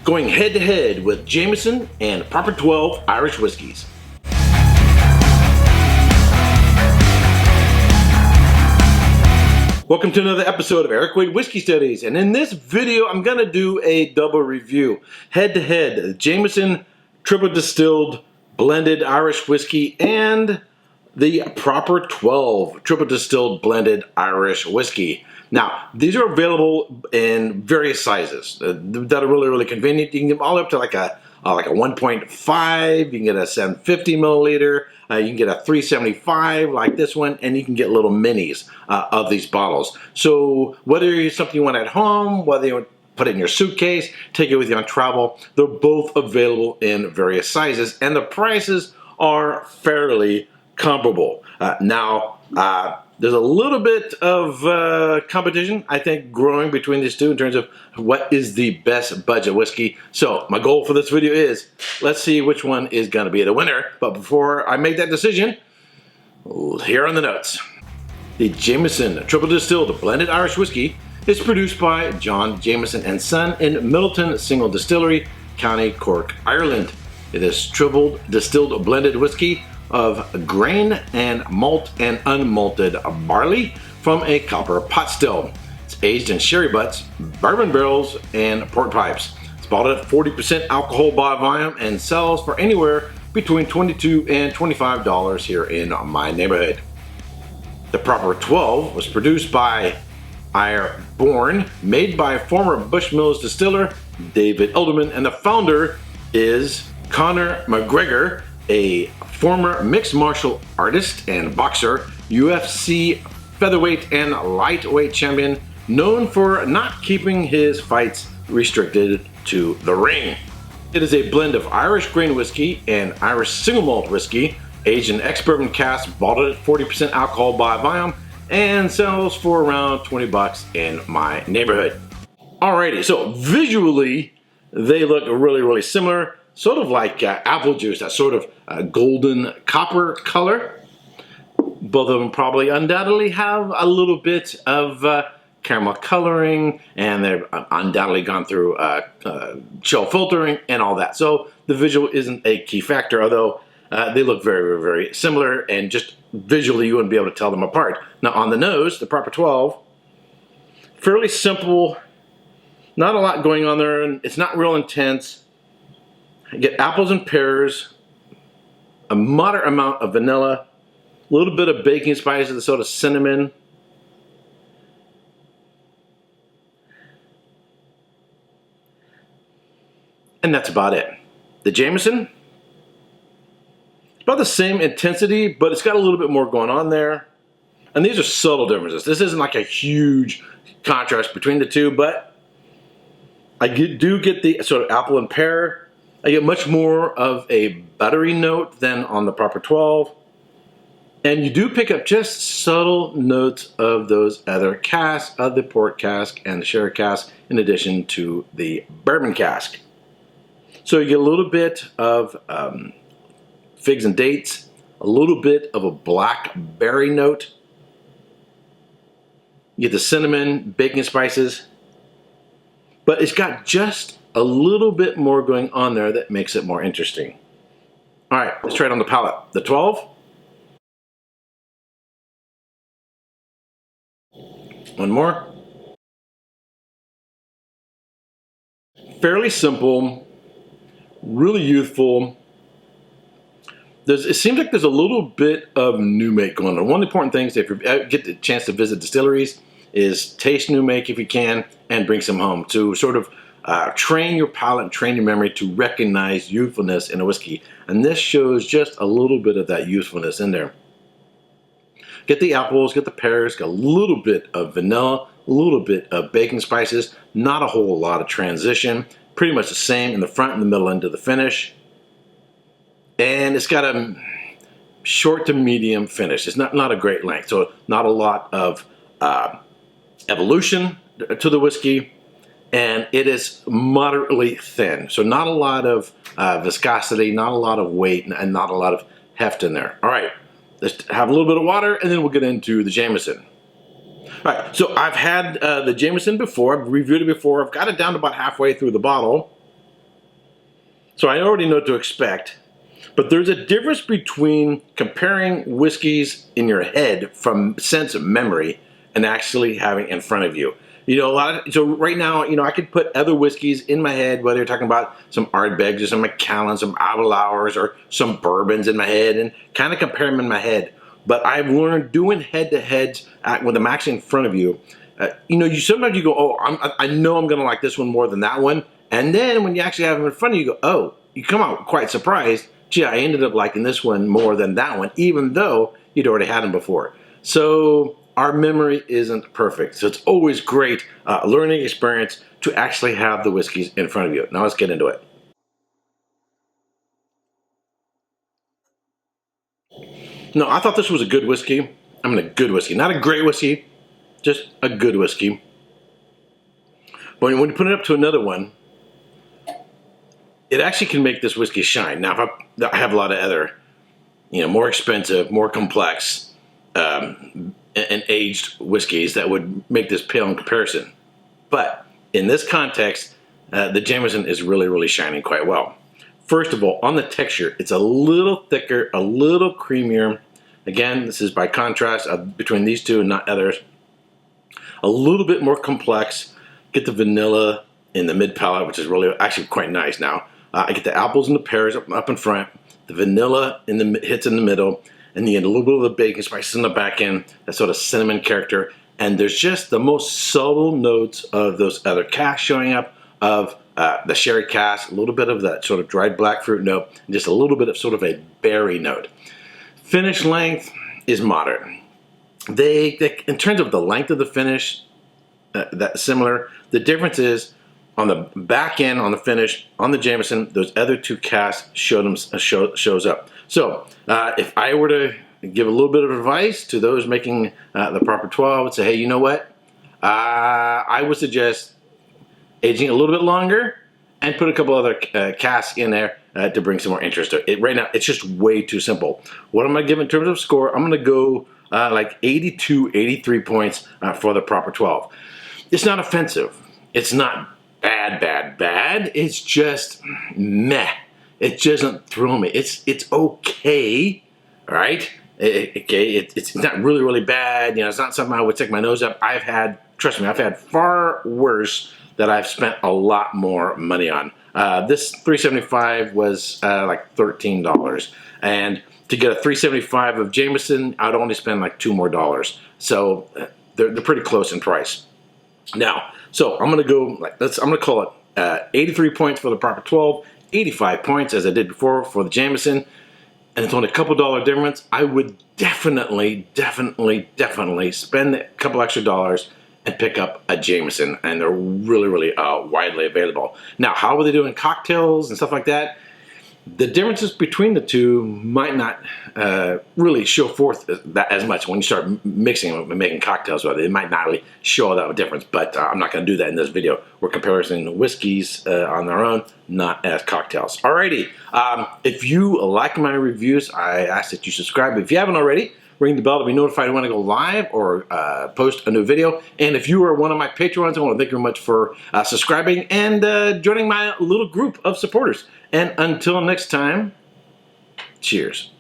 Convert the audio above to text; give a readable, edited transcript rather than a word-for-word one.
going head to head with Jameson and Proper 12 Irish Whiskies. Welcome to another episode of Erik Wait Whiskey Studies, and in this video I'm going to do a double review. Head to head, Jameson Triple Distilled Blended Irish Whiskey and the Proper 12 Triple Distilled Blended Irish Whiskey. Now, these are available in various sizes that are really convenient. You can get them all up to like a 1.5, you can get a 750 milliliter, you can get a 375 like this one, and you can get little minis of these bottles. So whether it's something you want at home, whether you want to put it in your suitcase, take it with you on travel, they're both available in various sizes, and the prices are fairly comparable. There's a little bit of competition, I think, growing between these two in terms of what is the best budget whiskey. So my goal for this video is, let's see which one is going to be the winner. But before I make that decision, here are the notes. The Jameson Triple Distilled Blended Irish Whiskey is produced by John Jameson and Son in Middleton Single Distillery, County Cork, Ireland. It is triple distilled blended whiskey of grain and malt and unmalted barley from a copper pot still. It's aged in sherry butts, bourbon barrels, and port pipes. It's bottled at 40% alcohol by volume and sells for anywhere between $22 and $25 here in my neighborhood. The Proper 12 was produced by Ireborn, made by former Bushmills distiller David Elderman, and the founder is Conor McGregor, a former mixed martial artist and boxer, UFC featherweight and lightweight champion, known for not keeping his fights restricted to the ring. It is a blend of Irish grain whiskey and Irish single malt whiskey, aged in ex-bourbon cask, bottled at 40% alcohol by volume, and sells for around 20 bucks in my neighborhood. Alrighty, so visually, they look really similar. Sort of like apple juice, that sort of golden copper color. Both of them probably undoubtedly have a little bit of caramel coloring, and they've undoubtedly gone through chill filtering and all that. So the visual isn't a key factor, although they look very similar, and just visually you wouldn't be able to tell them apart. Now on the nose, the Proper 12, fairly simple, not a lot going on there, and it's not real intense. You get apples and pears, a moderate amount of vanilla, a little bit of baking spices, a sort of cinnamon. And that's about it. The Jameson, it's about the same intensity, but it's got a little bit more going on there. And these are subtle differences. This isn't like a huge contrast between the two, but I do get the sort of apple and pear. I get much more of a buttery note than on the Proper 12. And you do pick up just subtle notes of those other casks, of the port cask and the sherry cask, in addition to the bourbon cask. So you get a little bit of figs and dates, a little bit of a blackberry note. You get the cinnamon, baking spices. But it's got just a little bit more going on there that makes it more interesting. All right, let's try it on the palate. The 12. One more. Fairly simple, really youthful. It seems like there's a little bit of new make going on. One of the important things, if you get the chance to visit distilleries, is taste new make if you can, and bring some home to sort of train your palate and train your memory to recognize youthfulness in a whiskey. And this shows just a little bit of that youthfulness in there. Get the apples, get the pears, got a little bit of vanilla, a little bit of baking spices, not a whole lot of transition. Pretty much the same in the front and the middle end of the finish. And it's got a short to medium finish. It's not a great length, so not a lot of evolution to the whiskey. And it is moderately thin, so not a lot of viscosity, not a lot of weight, and not a lot of heft in there. All right, let's have a little bit of water, and then we'll get into the Jameson. All right, so I've had the Jameson before. I've reviewed it before. I've got it down to about halfway through the bottle. So I already know what to expect. But there's a difference between comparing whiskeys in your head from sense of memory and actually having it in front of you. You know, so right now, you know, I could put other whiskeys in my head, whether you're talking about some Ardbegs or some Macallans, some Aberlours or some bourbons in my head, and kind of compare them in my head. But I've learned doing head-to-heads when I'm actually in front of you. You know, sometimes you go, oh, I know I'm going to like this one more than that one. And then when you actually have them in front of you, you go, oh, you come out quite surprised. Gee, I ended up liking this one more than that one, even though you'd already had them before. So our memory isn't perfect. So it's always great learning experience to actually have the whiskeys in front of you. Now let's get into it. No, I thought this was a good whiskey. I mean, a good whiskey. Not a great whiskey, just a good whiskey. But when you put it up to another one, it actually can make this whiskey shine. Now, if I have a lot of other, you know, more expensive, more complex, and aged whiskeys that would make this pale in comparison. But in this context, the Jameson is really, really shining quite well. First of all, on the texture, it's a little thicker, a little creamier. Again, this is by contrast between these two and not others. A little bit more complex. Get the vanilla in the mid palate, which is really actually quite nice now. I get the apples and the pears up in front, the vanilla hits in the middle, and you get a little bit of the bacon spices in the back end, that sort of cinnamon character, and there's just the most subtle notes of those other casks showing up, of the sherry cask, a little bit of that sort of dried black fruit note, and just a little bit of sort of a berry note. Finish length is moderate. They in terms of the length of the finish, that's similar. The difference is, on the back end, on the finish, on the Jameson, those other two casks shows up. So if I were to give a little bit of advice to those making the Proper 12, I would say, hey, you know what? I would suggest aging a little bit longer and put a couple other casks in there to bring some more interest to it. Right now, it's just way too simple. What am I giving in terms of score? I'm going to go like 82, 83 points for the Proper 12. It's not offensive. It's not bad. It's just meh. It doesn't thrill me. It's okay, all right? It's not really bad. You know, it's not something I would stick my nose up. Trust me, I've had far worse that I've spent a lot more money on. This $3.75 was like $13, and to get a $3.75 of Jameson, I'd only spend like $2 more. So they're pretty close in price. Now, so I'm gonna go like I'm gonna call it 83 points for the Proper 12, 85 points as I did before for the Jameson, and it's only a couple dollar difference. I would definitely spend a couple extra dollars and pick up a Jameson, and they're really widely available. Now, how are they doing cocktails and stuff like that? The differences between the two might not really show forth that as much when you start mixing them and making cocktails with it. It might not really show that difference, but I'm not going to do that in this video. We're comparing whiskeys on their own, not as cocktails. Alrighty, if you like my reviews, I ask that you subscribe. If you haven't already, ring the bell to be notified when I go live or post a new video. And if you are one of my Patreons, I want to thank you very much for subscribing and joining my little group of supporters. And until next time, cheers.